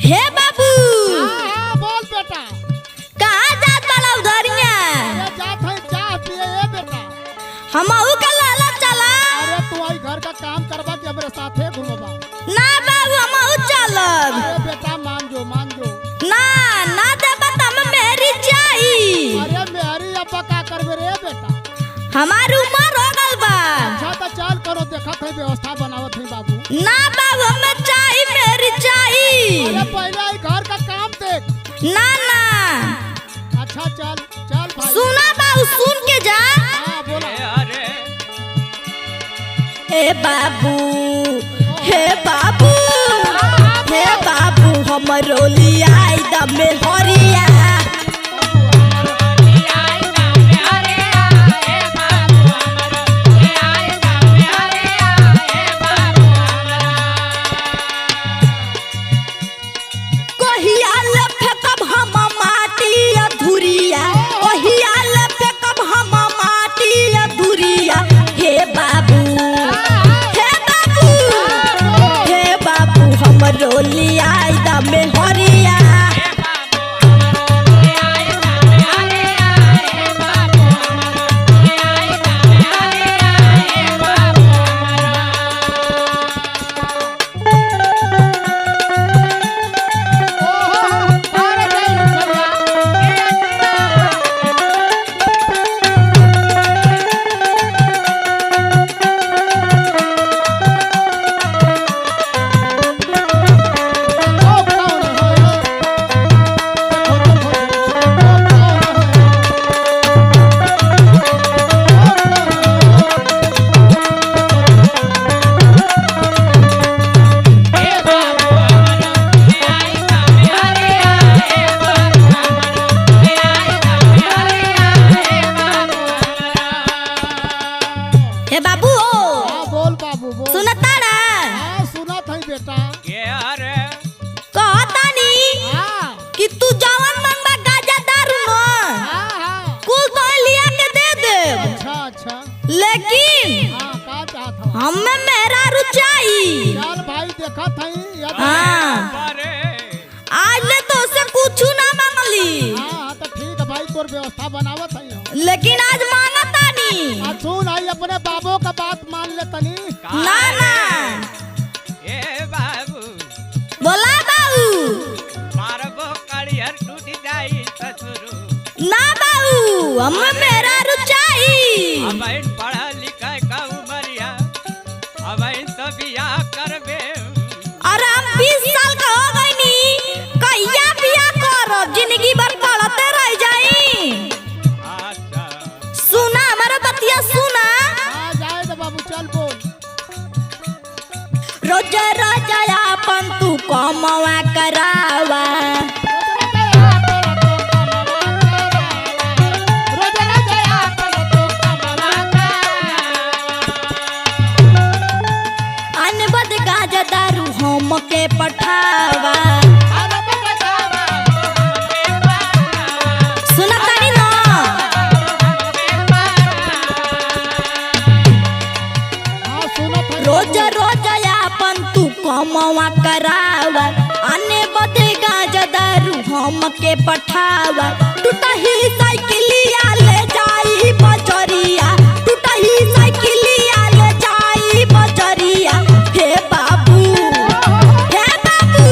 हे बाबू। हाँ बोल बेटा। कहाँ जात वाला उधरिया? अरे जात है चाह पिए ए बेटा। हमहू का लाला चला। अरे तू आई घर का काम करवा के हमारे साथे घूमबा। ना बाबू हमहू चलब। अरे बेटा मान जो ना ना देबा त हम मेरी चाहिए। अरे मेरी अब्बा का करबे रे बेटा। हमार उम्र हो गल बा। अच्छा तो चल करो देखत है व्यवस्था बनावत है बाबू। ना बाबू हमें चाहिए मेरी चाहिए। अरे पहले आई घर का काम देख। ना ना अच्छा चल चल भाई। सुना बाबू सुन के जा। हाँ बोला। हे बाबू हे बाबू हे बाबू हमरो लियाई दमे हरिया। लेकिन हमें मेरा रुचाई। चल भाई देखा था। हाँ आज ले तो उसे कुछ ना मांगली। हाँ तो ठीक है भाई तोर व्यवस्था बनावत है। लेकिन आज मांगता नहीं। सुन आई अपने बाबू का बात मान ले तनी। ना ना ए बाबू बोला बाबू मारबो कड़ियर टूट जाई ससुरु। ना बाबू हमें मेरा रुचाई। अब पढ़ा लिखा का उमरिया अब तो बियाह करबे। अरे हम 20 साल का हो गई नी कहिया बियाह करब जिंदगी भर पढ़ते रह जाई। अच्छा सुना हमारा बतिया सुना। हाँ जाए तो बाबू चल बोल। रोज रोज अपन तू कमावा करावा। अनबद गाजा दारू हम के पठावा। सुना तानी ना। रोज रोज अपन तू कमावा करावा। आने बदे गाजा दारू हम के पठावा। टूटा ही साइकिलिया ले जाई बजरिया। टूटा ही साइकिलिया ले जाई बजरिया। हे बाबू हे बाबू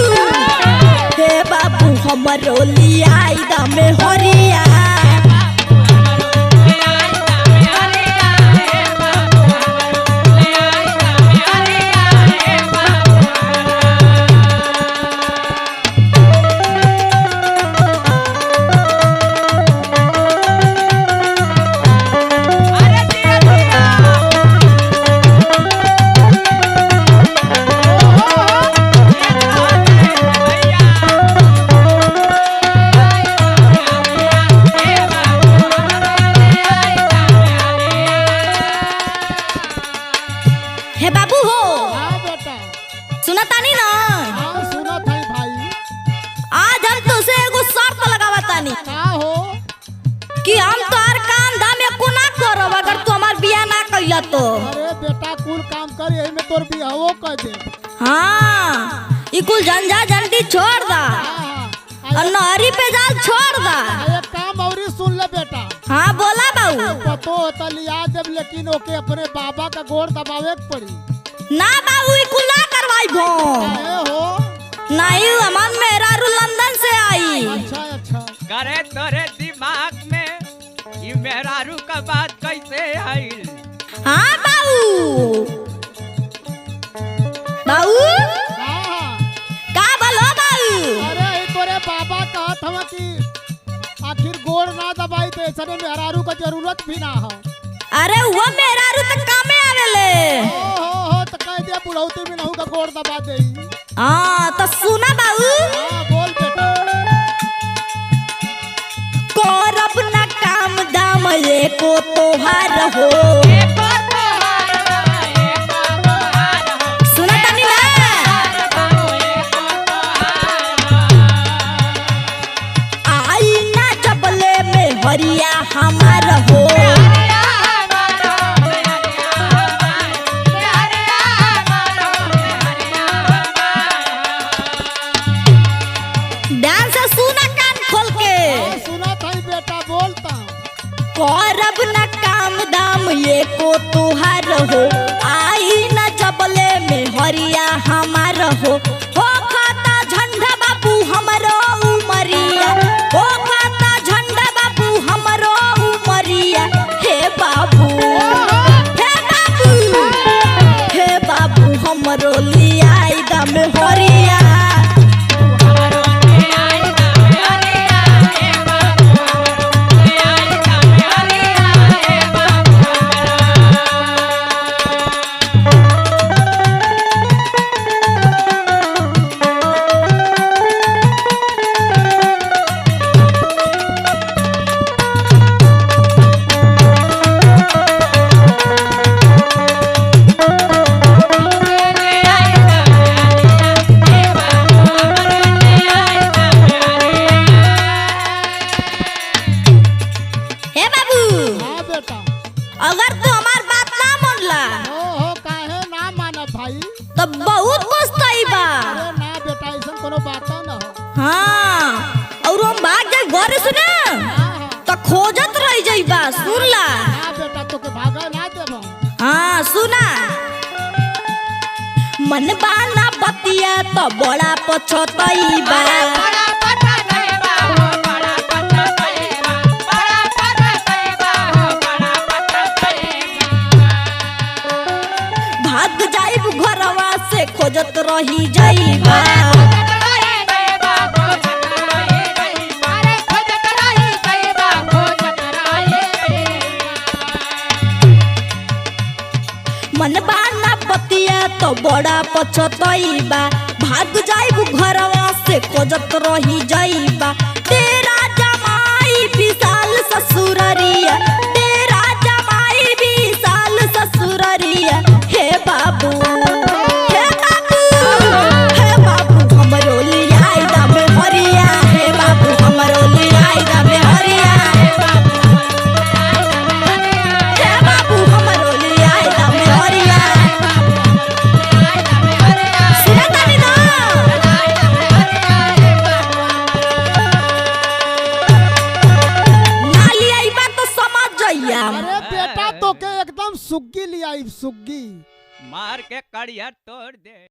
हे बाबू हमरो लियाई दमे हरिया। हे बाबू हो हाँ बेटा। सुना तानी ना। हाँ सुना था भाई। आज हम तुझसे एगो शर्त लगावा तानी। का हो कि हम तोहर काम धाम एको ना करब अगर तू हमार बियाह ना कइला तो। अरे बेटा कुल काम कर यही में तोर बियाहो कर दे। हाँ ई कुल झंझा झंडी छोड़ दा और नहरी पे जाल छोड़ दा। एक काम और ही सुन ले बेटा। हाँ बोला बाबू। पतो होता लिया जब, लेकिन ओके अपने बाबा का गोड़ दबावे के पड़ी। ना बाबू ई कुल ना करवाई भो। काहे हो? नहीं हमार मेहरारू लंदन से आई। अच्छा अच्छा। करे तोरे दिमाग में ये मेहरारू का बात कैसे आई? हाँ बाबू। बाबू हाँ। का बोलो बाबू? अरे ई तोरे बाबा कहत हवा कि आखिर गोड़ ना दबाई तो ऐसे मेहरारू का जरूरत भी ना हो। अरे वो मेहरारू तो कामे आवेले। हो तो कह दिया बुढ़ौती में नहू का गोड़ दबा दे। हाँ तो सुना बाबू। हाँ बोल बेटा। करब ना काम दाम एको तोहार हो। सुना तनी ना। आई ना जबले में हरिया हमार हो। ध्यान से सुना कान खोल के। हाँ, सुना था बेटा बोलता। करब न काम दाम एको तुहार हो। आई न जबले में हरिया हमार हो खाता झंडा बाबू हमरो उमरिया। हो खाता झंडा बाबू हमरो उमरिया। हे बाबू हे बाबू हे बाबू हमरो लियाई दम हरिया। हाँ बेटा। अगर तू हमार बात ना मानला हो काहे ना मानब भाई? तो बहुत पछताई बा। अरे ना बेटा ऐसा कोनो बात ना हो। हाँ और हम भाग जाए घरे सुना हाँ तो खोजत रह जाइबा। सुन ला। हाँ बेटा तोके भागा ना देबो। हाँ सुना। मन बाना बतिया तो बड़ा पछताई बा। भाग जाइब घरवा से खोजत रही जाइबा। मन बाना बतिया तो बड़ा पछताइबा। भाग जाइब घरवा से खोजत रही जाइबा। तेरा जमाई विशाल ससुररिया। तेरा जमाई विशाल ससुररिया। हे बाबू हे बाबू हे बाबू हमरो लियाई दम हरिया। हे बाबू हमरो लियाई दम हरिया। हे बाबू हमरो लियाई दम हरिया। सुना तानी ना। ना लियाइबा तो समझ जाइया। अरे बेटा तोके एकदम सुग्गी लियाई सुग्गी। मार के कड़िया तोड़ दे।